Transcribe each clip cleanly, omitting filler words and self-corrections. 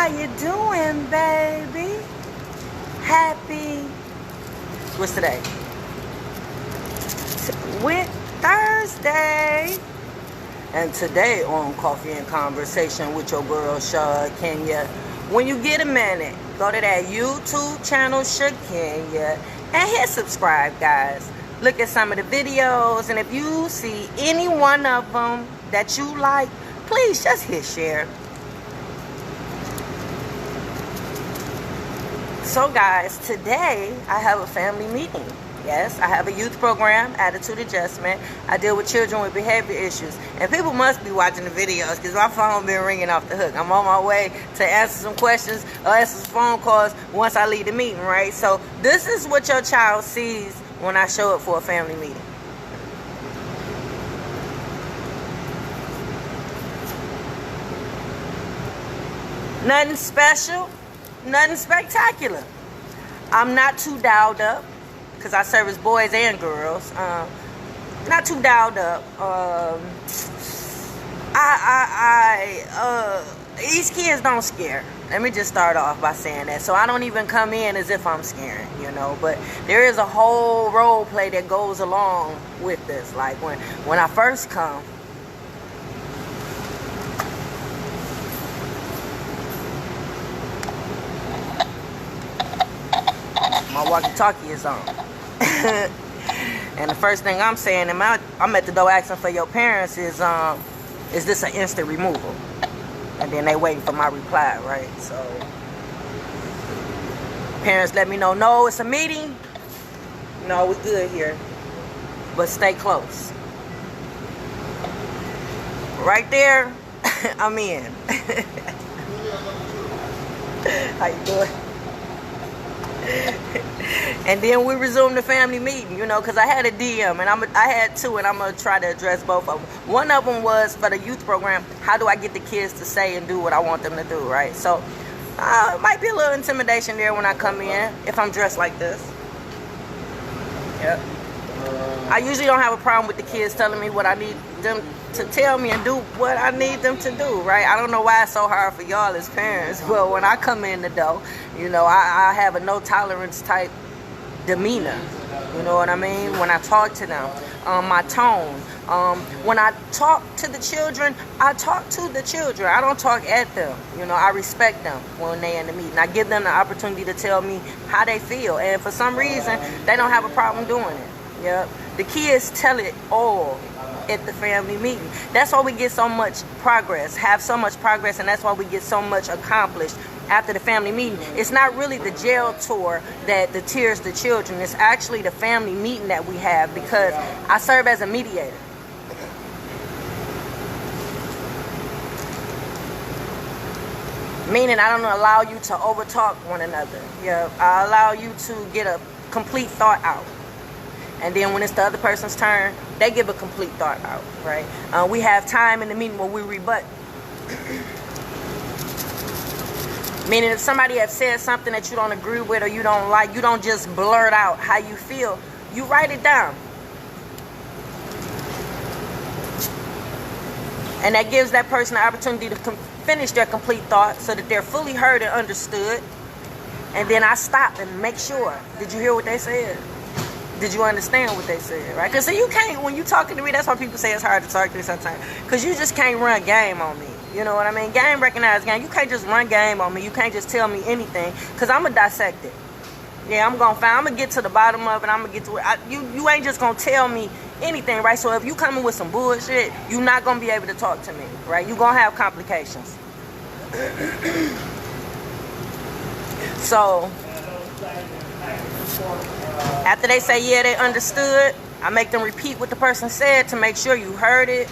How you doing, baby? Happy, what's today? Thursday. And today on Coffee and Conversation with your girl, Shakenya, when you get a minute, go to that YouTube channel, Shakenya, and hit subscribe, guys. Look at some of the videos, and if you see any one of them that you like, please just hit share. So guys, today I have a family meeting. Yes, I have a youth program, attitude adjustment. I deal with children with behavior issues. And people must be watching the videos because my phone been ringing off the hook. I'm on my way to answer some questions or answer some phone calls once I leave the meeting, right? So this is what your child sees when I show up for a family meeting. Nothing special, nothing spectacular. I'm not too dialed up because I service boys and girls. Not too dialed up. These kids don't scare. Let me just start off by saying that. So I don't even come in as if I'm scaring, you know. But there is a whole role play that goes along with this. Like when I first come, my walkie-talkie is on. And the first thing I'm saying, I'm at the door asking for your parents is this an instant removal? And then they waiting for my reply, right? So parents let me know, no, it's a meeting. No, we're good here. But stay close. Right there, I'm in. How you doing? And then we resumed the family meeting, you know, because I had a DM, and I had two, and I'm going to try to address both of them. One of them was for the youth program, how do I get the kids to say and do what I want them to do, right? So it might be a little intimidation there when I come in, if I'm dressed like this. Yep. I usually don't have a problem with the kids telling me what I need them to tell me and do what I need them to do, right? I don't know why it's so hard for y'all as parents, but when I come in the door, you know, I have a no tolerance type demeanor. You know what I mean? When I talk to them, my tone. When I talk to the children, I talk to the children. I don't talk at them. You know, I respect them when they're in the meeting. I give them the opportunity to tell me how they feel. And for some reason, they don't have a problem doing it. Yep. The kids tell it all at the family meeting. That's why we get so much progress, have so much progress, and that's why we get so much accomplished after the family meeting. It's not really the jail tour that deters the children. It's actually the family meeting that we have, because I serve as a mediator. Meaning I don't allow you to overtalk one another. Yeah, I allow you to get a complete thought out. And then when it's the other person's turn, they give a complete thought out, right? We have time in the meeting where we rebut. Meaning if somebody has said something that you don't agree with or you don't like, you don't just blurt out how you feel. You write it down. And that gives that person the opportunity to finish their complete thought so that they're fully heard and understood. And then I stop and make sure. Did you hear what they said? Did you understand what they said, right? Because you can't, when you talking to me, that's why people say it's hard to talk to me sometimes. Because you just can't run game on me. You know what I mean? Game recognized game. You can't just run game on me. You can't just tell me anything. Because I'm going to dissect it. Yeah, I'm going to get to the bottom of it. I'm going to get to it. You ain't just going to tell me anything, right? So if you coming with some bullshit, you're not going to be able to talk to me, right? You're going to have complications. So after they say, yeah, they understood, I make them repeat what the person said to make sure you heard it.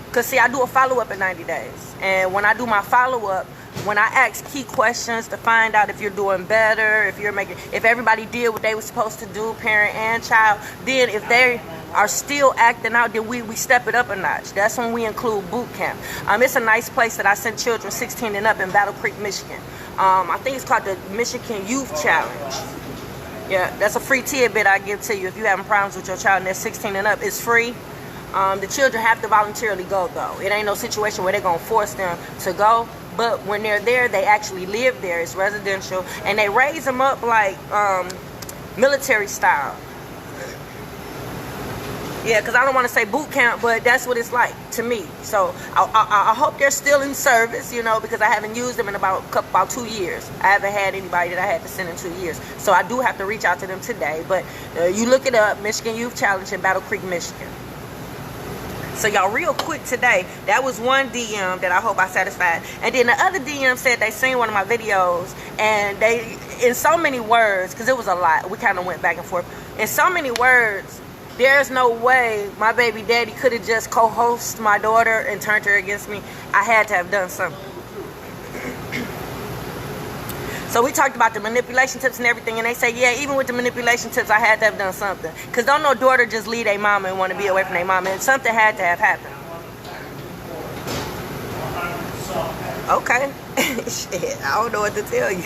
Because, see, I do a follow-up in 90 days. And when I do my follow-up, when I ask key questions to find out if you're doing better, if everybody did what they were supposed to do, parent and child, then if they are still acting out, then we step it up a notch. That's when we include boot camp. It's a nice place that I send children 16 and up in Battle Creek, Michigan. I think it's called the Michigan Youth Challenge. Yeah, that's a free tidbit I give to you if you're having problems with your child and they're 16 and up. It's free. The children have to voluntarily go, though. It ain't no situation where they're going to force them to go. but when they're there, they actually live there. It's residential, and they raise them up like military style. Yeah, because I don't want to say boot camp, but that's what it's like to me. So I hope they're still in service, you know, because I haven't used them in about 2 years. I haven't had anybody that I had to send in 2 years. So I do have to reach out to them today. But you look it up, Michigan Youth Challenge in Battle Creek, Michigan. So y'all, real quick today, that was one DM that I hope I satisfied. And then the other DM said they seen one of my videos, and they, in so many words, because it was a lot, we kind of went back and forth. In so many words, there's no way my baby daddy could have just co-hosted my daughter and turned her against me. I had to have done something. So we talked about the manipulation tips and everything, and they say, yeah, even with the manipulation tips, I had to have done something. Because don't no daughter just leave their mama and want to be away from their mama, and something had to have happened. Okay. Shit, I don't know what to tell you.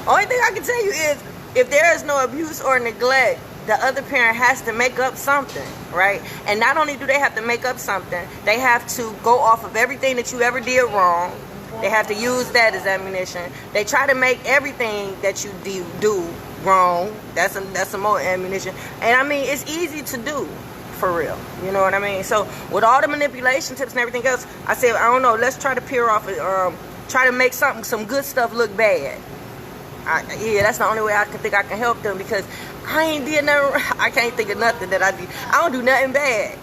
Only thing I can tell you is, if there is no abuse or neglect, the other parent has to make up something, right? And not only do they have to make up something, they have to go off of everything that you ever did wrong. They have to use that as ammunition. They try to make everything that you do wrong. That's some more ammunition. And I mean, it's easy to do, for real. You know what I mean? So with all the manipulation tips and everything else, I said, I don't know, let's try to peer off it, try to make some good stuff look bad. Yeah, that's the only way I can think I can help them, because I ain't did nothing. I can't think of nothing that I did. I don't do nothing bad.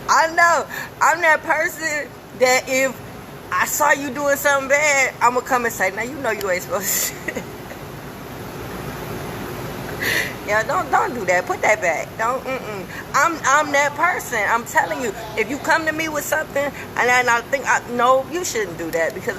I know. I'm that person that if I saw you doing something bad, I'm going to come and say, now you know you ain't supposed to. Yeah, don't do that. Put that back. Don't. I'm that person. I'm telling you. If you come to me with something, and I think, no, you shouldn't do that, because.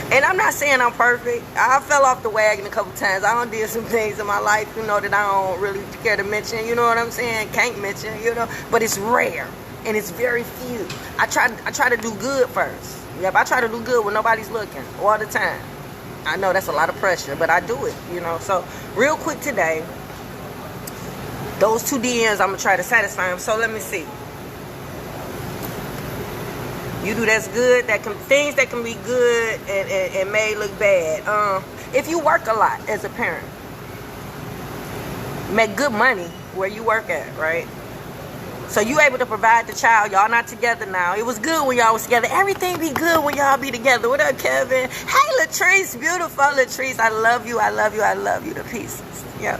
And I'm not saying I'm perfect. I fell off the wagon a couple times. I done did some things in my life, you know, that I don't really care to mention. You know what I'm saying? Can't mention, you know. But it's rare, and it's very few. I try to do good first. Yep, I try to do good when nobody's looking all the time. I know that's a lot of pressure, but I do it, you know. So real quick today, those 2 DMs, I'm gonna try to satisfy them. So let me see. You do that's good, things that can be good and may look bad. If you work a lot as a parent, make good money where you work at, right? So you able to provide the child. Y'all not together now. It was good when y'all was together. Everything be good when y'all be together. What up, Kevin? Hey, Latrice, beautiful Latrice. I love you. I love you. I love you to pieces. Yeah.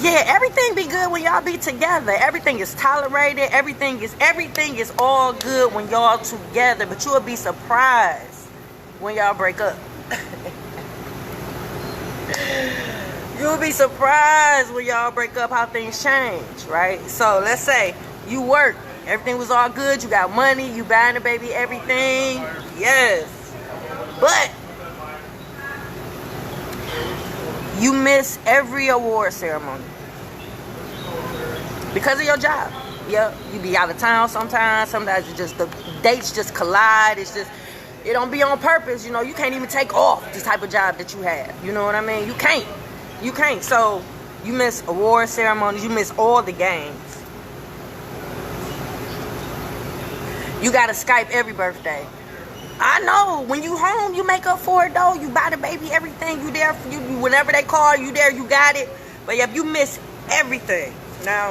Yeah, everything be good when y'all be together. Everything is tolerated. Everything is all good when y'all together. But you'll be surprised when y'all break up. You'll be surprised when y'all break up how things change, right? So let's say you work. Everything was all good. You got money. You buying the baby everything. Yes. But you miss every award ceremony because of your job. Yep, you be out of town sometimes. Sometimes you just, the dates just collide. It's just, it don't be on purpose. You know, you can't even take off this type of job that you have. You know what I mean? You can't. So you miss award ceremonies. You miss all the games. You gotta Skype every birthday. I know, when you home, you make up for it though. You buy the baby everything. You there, whenever they call, you there, you got it. But if you miss everything. Now,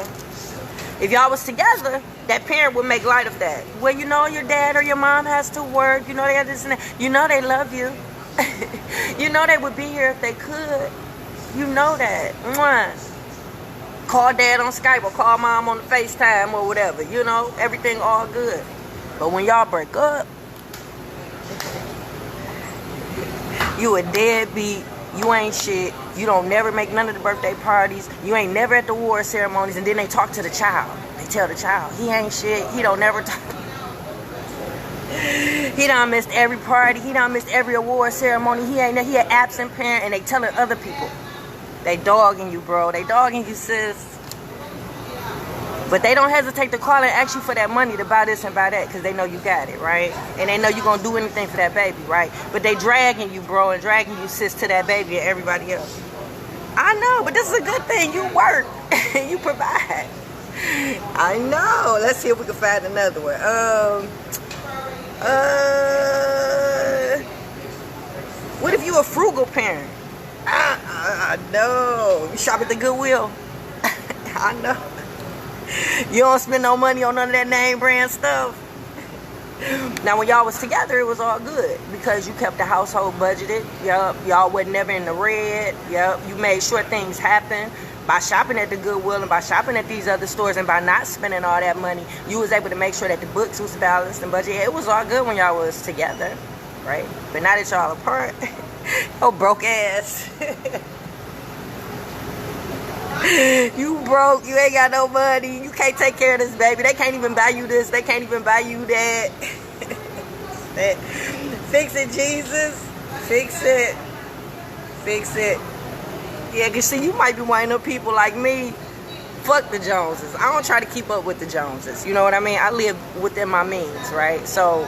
if y'all was together, that parent would make light of that. Well, you know your dad or your mom has to work. You know they got this and that. You know they love you. You know they would be here if they could. You know that. Mwah. Call dad on Skype or call mom on the FaceTime or whatever. You know, everything all good. But when y'all break up, you a deadbeat. You ain't shit. You don't never make none of the birthday parties. You ain't never at the award ceremonies. And then they talk to the child. They tell the child, he ain't shit. He don't never talk. He done missed every party. He done missed every award ceremony. He an absent parent. And they telling other people. They dogging you, bro. They dogging you, sis. But they don't hesitate to call and ask you for that money to buy this and buy that, because they know you got it, right? And they know you're going to do anything for that baby, right? But they dragging you, bro, and dragging you, sis, to that baby and everybody else. I know, but this is a good thing. You work. You provide. I know. Let's see if we can find another one. What if you a frugal parent? I know. You shop at the Goodwill. I know. You don't spend no money on none of that name brand stuff. Now, when y'all was together, it was all good because you kept the household budgeted. Yup. Y'all wasn't never in the red. Yup. You made sure things happened. By shopping at the Goodwill and by shopping at these other stores and by not spending all that money, you was able to make sure that the books was balanced and budget. It was all good when y'all was together, right? But now that y'all apart, oh, broke ass. You broke. You ain't got no money. You can't take care of this baby. They can't even buy you this. They can't even buy you that. Fix it, Jesus. Fix it. Fix it. Yeah, because see, you might be one of them people like me. Fuck the Joneses. I don't try to keep up with the Joneses. You know what I mean? I live within my means, right? So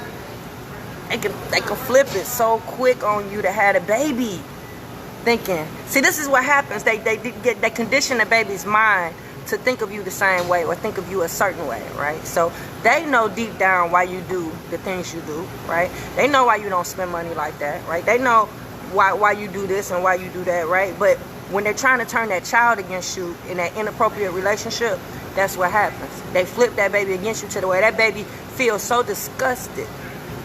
they can flip it so quick on you to have a baby. Thinking, see, this is what happens. They condition the baby's mind to think of you the same way or think of you a certain way, right? So they know deep down why you do the things you do, right? They know why you don't spend money like that, right? They know why you do this and why you do that, right? But when they're trying to turn that child against you in that inappropriate relationship, that's what happens. They flip that baby against you to the way that baby feels so disgusted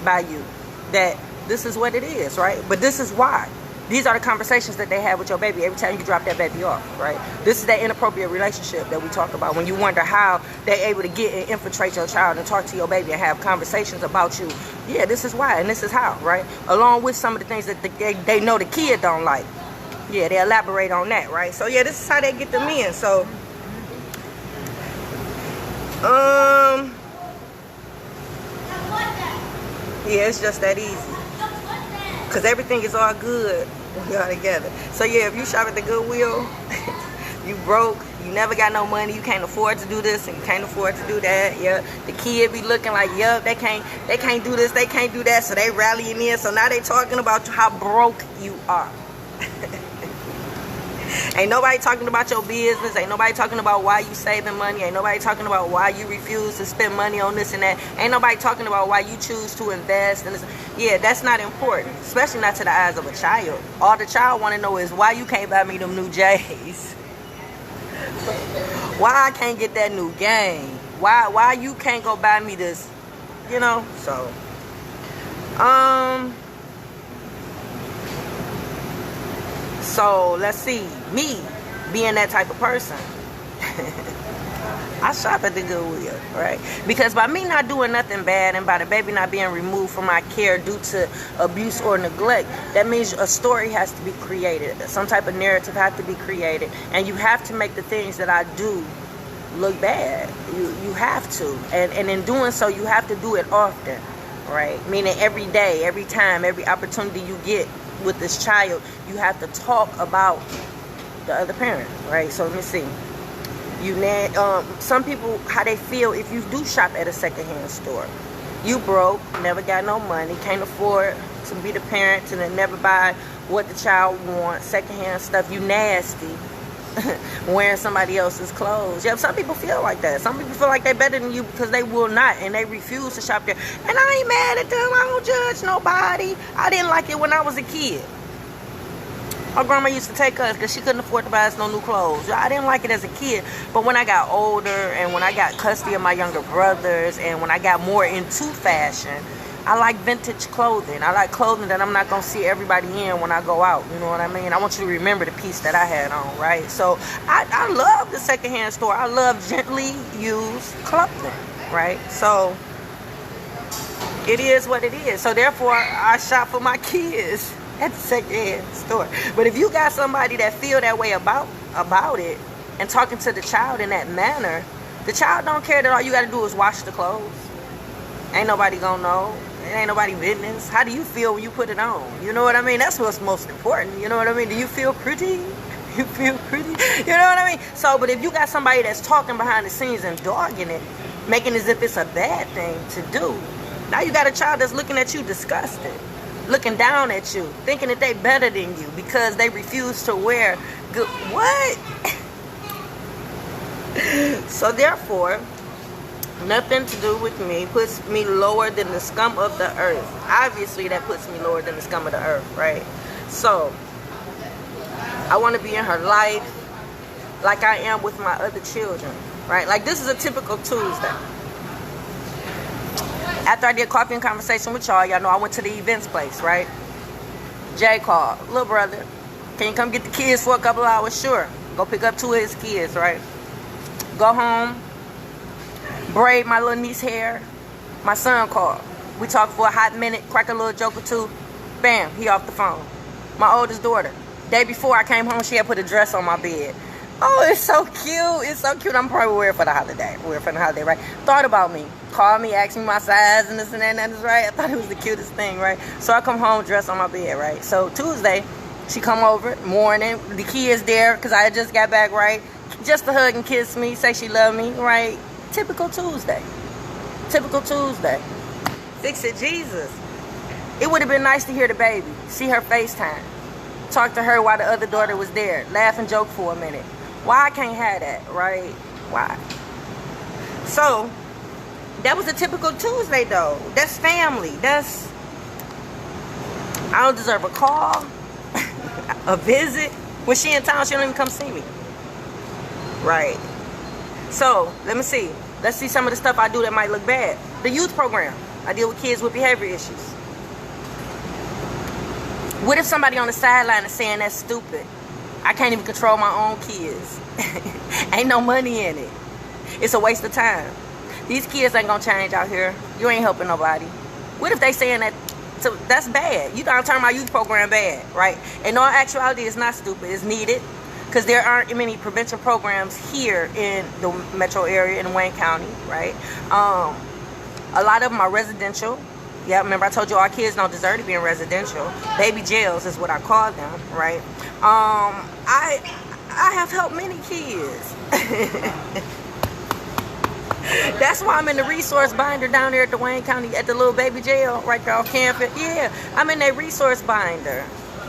by you that this is what it is, right? But this is why. These are the conversations that they have with your baby every time you drop that baby off, right? This is that inappropriate relationship that we talk about when you wonder how they're able to get and infiltrate your child and talk to your baby and have conversations about you. Yeah, this is why and this is how, right? Along with some of the things that they know the kid don't like. Yeah, they elaborate on that, right? So yeah, this is how they get them in. So, yeah, it's just that easy. Because everything is all good when y'all together. So yeah, if you shop at the Goodwill, you broke, you never got no money, you can't afford to do this and you can't afford to do that. Yeah, the kid be looking like, yup, they can't do this, they can't do that. So they rallying in. So now they talking about how broke you are. Ain't nobody talking about your business. Ain't nobody talking about why you saving money. Ain't nobody talking about why you refuse to spend money on this and that. Ain't nobody talking about why you choose to invest in this. Yeah, that's not important, especially not to the eyes of a child. All the child want to know is why you can't buy me them new J's. Why I can't get that new game. Why you can't go buy me this, you know? So, So let's see, me being that type of person, I shop at the Goodwill, right? Because by me not doing nothing bad and by the baby not being removed from my care due to abuse or neglect, that means a story has to be created. Some type of narrative has to be created. And you have to make the things that I do look bad. You have to. And in doing so, you have to do it often, right? Meaning every day, every time, every opportunity you get with this child, you have to talk about the other parent, right? So let me see. Some people, how they feel if you do shop at a secondhand store. You broke, never got no money, can't afford to be the parent to never buy what the child wants, secondhand stuff. You nasty, wearing somebody else's clothes. Yeah, some people feel like that. Some people feel like they're better than you because they will not and they refuse to shop there. And I ain't mad at them. I don't judge nobody. I didn't like it when I was a kid. My grandma used to take us because she couldn't afford to buy us no new clothes. I didn't like it as a kid. But when I got older and when I got custody of my younger brothers and when I got more into fashion, I like vintage clothing. I like clothing that I'm not going to see everybody in when I go out. You know what I mean? I want you to remember the piece that I had on, right? So I love the secondhand store. I love gently used clothing, right? So it is what it is. So therefore, I shop for my kids at the secondhand store. But if you got somebody that feel that way about it and talking to the child in that manner, the child don't care that all you got to do is wash the clothes. Ain't nobody gonna know. It ain't nobody business. How do you feel when you put it on? You know what I mean? That's what's most important. You know what I mean? Do you feel pretty? You feel pretty? You know what I mean? So, but if you got somebody that's talking behind the scenes and dogging it, making as if it's a bad thing to do, now you got a child that's looking at you disgusted, looking down at you, thinking that they better than you because they refuse to wear good. What? So therefore, nothing to do with me puts me lower than the scum of the earth. Obviously, that puts me lower than the scum of the earth, right? So, I want to be in her life like I am with my other children, right? Like, this is a typical Tuesday. After I did coffee and conversation with y'all know I went to the events place, right? Jay called, little brother, can you come get the kids for a couple hours? Sure. Go pick up 2 of his kids, right? Go home, braid my little niece hair. My son called. We talked for a hot minute, crack a little joke or two. Bam, he off the phone. My oldest daughter, day before I came home, she had put a dress on my bed. Oh, it's so cute. It's so cute. I'm probably wearing it for the holiday. Right? Thought about me. Called me, asked me my size and this and that and that is right. I thought it was the cutest thing, right? So I come home, dressed on my bed, right? So Tuesday, she come over, morning. The kids there, because I had just got back, right? Just to hug and kiss me, say she loved me, right? Typical Tuesday. Typical Tuesday. Fix it, Jesus. It would have been nice to hear the baby, see her FaceTime, talk to her while the other daughter was there, laugh and joke for a minute. Why I can't have that, right? Why? So, that was a typical Tuesday, though. That's family. That's... I don't deserve a call, a visit. When she in town, she don't even come see me. Right. So, let me see. Let's see some of the stuff I do that might look bad. The youth program. I deal with kids with behavior issues. What if somebody on the sideline is saying that's stupid? I can't even control my own kids. Ain't no money in it. It's a waste of time. These kids ain't gonna change out here. You ain't helping nobody. What if they saying that? So that's bad. You don't turn my youth program bad, right? In all actuality, it's not stupid. It's needed. Because there aren't many prevention programs here in the metro area in Wayne County, right? A lot of them are residential. Yeah, remember I told you our kids don't deserve to be in residential. Baby jails is what I call them, right? I have helped many kids. That's why I'm in the resource binder down there at the Wayne County, at the little baby jail right there off campus. Yeah, I'm in that resource binder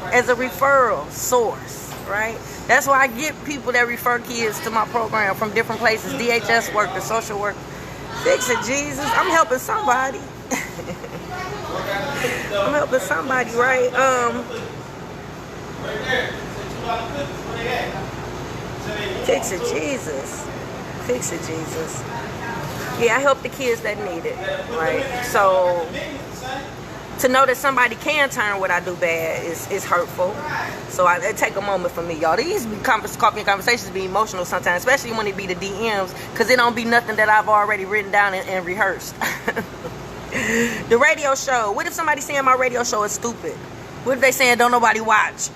as a referral source, right? That's why I get people that refer kids to my program from different places, DHS workers, social work. Fix it, Jesus. I'm helping somebody. I'm helping somebody, right? Fix it, Jesus. Fix it, Jesus. Yeah, I help the kids that need it, right? So, to know that somebody can turn what I do bad is hurtful. So it take a moment for me, y'all. These coffee and conversations be emotional sometimes, especially when it be the DMs, because it don't be nothing that I've already written down and rehearsed. The radio show. What if somebody saying my radio show is stupid? What if they saying don't nobody watch?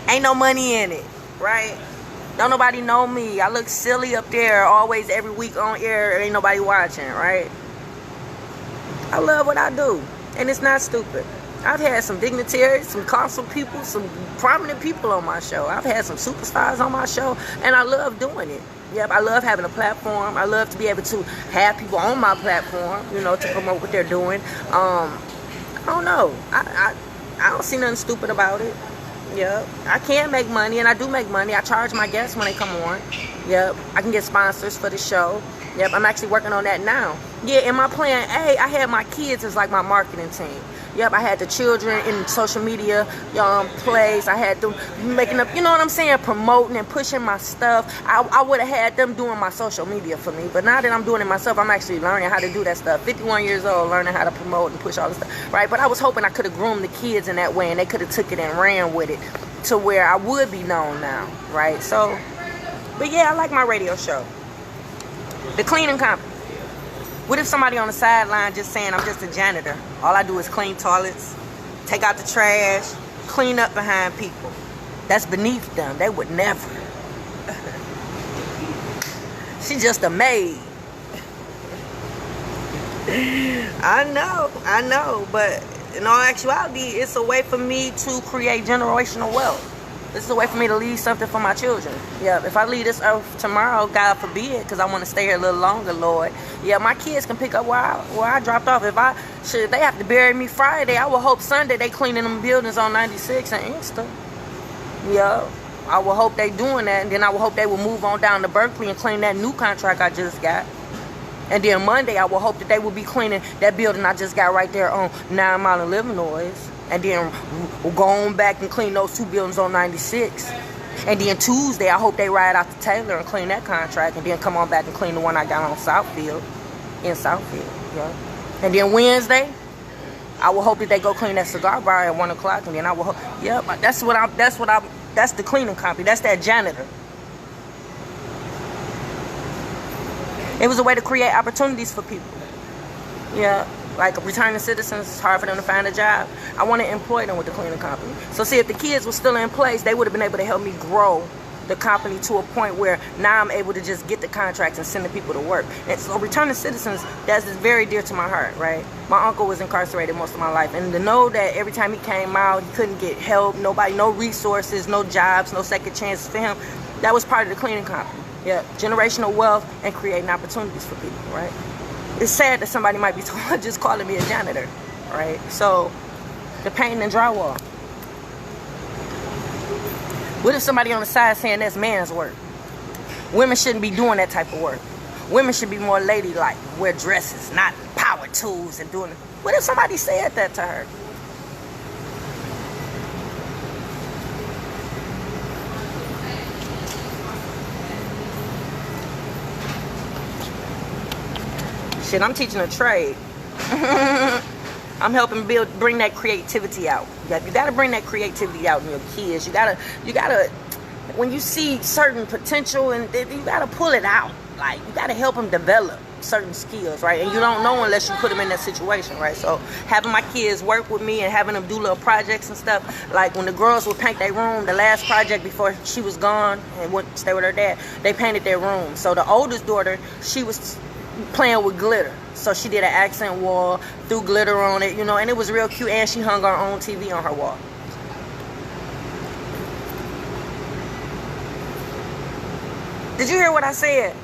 Ain't no money in it, right? Don't nobody know me. I look silly up there, always every week on air. Ain't nobody watching, right? I love what I do, and it's not stupid. I've had some dignitaries, some council people, some prominent people on my show. I've had some superstars on my show, and I love doing it. Yep, I love having a platform. I love to be able to have people on my platform, you know, to promote what they're doing. I don't know. I don't see nothing stupid about it. Yep, I can make money, and I do make money. I charge my guests when they come on. Yep, I can get sponsors for the show. Yep, I'm actually working on that now. Yeah, in my plan A, I had my kids as like my marketing team. Yep, I had the children in social media plays. I had them making up, you know what I'm saying, promoting and pushing my stuff. I would have had them doing my social media for me. But now that I'm doing it myself, I'm actually learning how to do that stuff. 51 years old, learning how to promote and push all this stuff, right? But I was hoping I could have groomed the kids in that way, and they could have took it and ran with it to where I would be known now, right? So, but yeah, I like my radio show. The cleaning company. What if somebody on the sideline just saying, I'm just a janitor. All I do is clean toilets, take out the trash, clean up behind people. That's beneath them. They would never. She's just a maid. I know. But in all actuality, it's a way for me to create generational wealth. This is a way for me to leave something for my children. Yeah, if I leave this earth tomorrow, God forbid, because I want to stay here a little longer, Lord. Yeah, my kids can pick up where I dropped off. If they have to bury me Friday, I will hope Sunday they cleaning them buildings on 96 and Insta. Yeah, I will hope they doing that, and then I will hope they will move on down to Berkeley and clean that new contract I just got. And then Monday, I will hope that they will be cleaning that building I just got right there on 9 Mile in Illinois. And then we'll go on back and clean those 2 buildings on 96. And then Tuesday, I hope they ride out to Taylor and clean that contract, and then come on back and clean the one I got on Southfield, in Southfield, yeah. And then Wednesday, I will hope that they go clean that cigar bar at 1 o'clock, and then I will hope, yep, that's the cleaning company, that's that janitor. It was a way to create opportunities for people. Yeah, like returning citizens, it's hard for them to find a job. I want to employ them with the cleaning company. So see, if the kids were still in place, they would have been able to help me grow the company to a point where now I'm able to just get the contracts and send the people to work. And so returning citizens, that's very dear to my heart, right? My uncle was incarcerated most of my life, and to know that every time he came out, he couldn't get help, nobody, no resources, no jobs, no second chances for him, that was part of the cleaning company. Yeah, generational wealth and creating opportunities for people, right? It's sad that somebody might be just calling me a janitor, right? So, the painting and drywall. What if somebody on the side saying that's man's work? Women shouldn't be doing that type of work. Women should be more ladylike, wear dresses, not power tools and doing it. What if somebody said that to her? Shit, I'm teaching a trade. I'm helping bring that creativity out. You gotta bring that creativity out in your kids. You gotta, when you see certain potential, and you gotta pull it out. Like, you gotta help them develop certain skills, right? And you don't know unless you put them in that situation, right? So having my kids work with me and having them do little projects and stuff, like when the girls would paint their room, the last project before she was gone and went to stay with her dad, they painted their room. So the oldest daughter, she was playing with glitter, so she did an accent wall, threw glitter on it, you know, and it was real cute, and she hung her own TV on her wall. Did you hear what I said?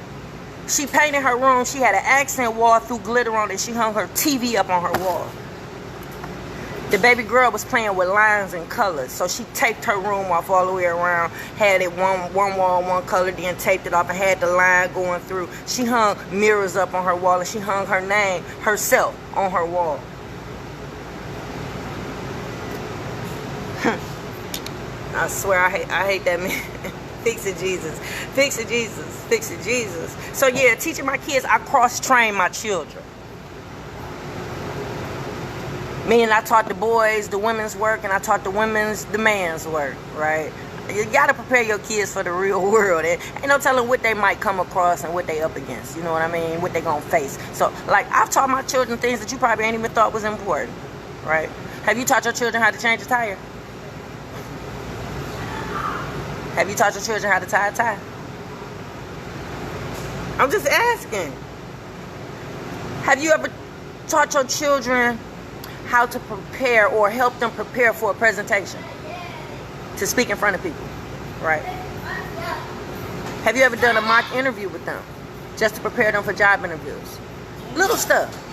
She painted her room, she had an accent wall, threw glitter on it, she hung her TV up on her wall. The baby girl was playing with lines and colors, so she taped her room off all the way around, had it one wall, one color, then taped it off and had the line going through. She hung mirrors up on her wall, and she hung her name, herself, on her wall. I swear, I hate that man. Fix it, Jesus. Fix it, Jesus. Fix it, Jesus. So yeah, teaching my kids, I cross-train my children. Meaning I taught the boys the women's work, and I taught the women's the man's work, right? You gotta prepare your kids for the real world. And ain't no telling what they might come across and what they up against. You know what I mean? What they gonna face. So, like, I've taught my children things that you probably ain't even thought was important, right? Have you taught your children how to change a tire? Have you taught your children how to tie a tie? I'm just asking. Have you ever taught your children how to prepare or help them prepare for a presentation, to speak in front of people, right? Have you ever done a mock interview with them just to prepare them for job interviews? Little stuff.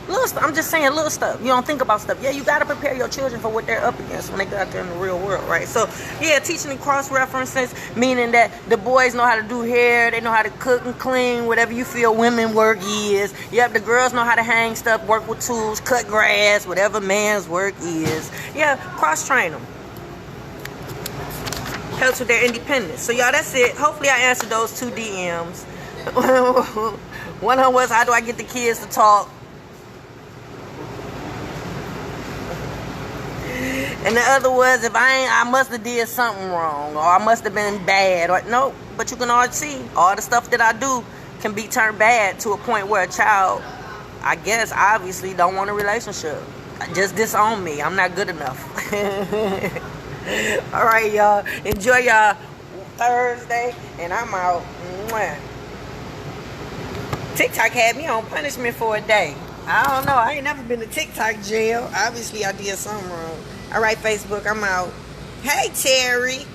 I'm just saying little stuff. You don't think about stuff. Yeah, you got to prepare your children for what they're up against when they go out there in the real world, right? So, yeah, teaching them cross-references, meaning that the boys know how to do hair, they know how to cook and clean, whatever you feel women work is. Yep, the girls know how to hang stuff, work with tools, cut grass, whatever man's work is. Yeah, cross-train them. Helps with their independence. So, y'all, that's it. Hopefully I answered those 2 DMs. One of them was, how do I get the kids to talk? And the other was, if I must have did something wrong, or I must have been bad, or no. But you can always see all the stuff that I do can be turned bad to a point where a child, I guess, obviously don't want a relationship. Just disown me. I'm not good enough. All right, y'all. Enjoy y'all Thursday, and I'm out. Mwah. TikTok had me on punishment for a day. I don't know. I ain't never been to TikTok jail. Obviously, I did something wrong. All right, Facebook, I'm out. Hey, Terry.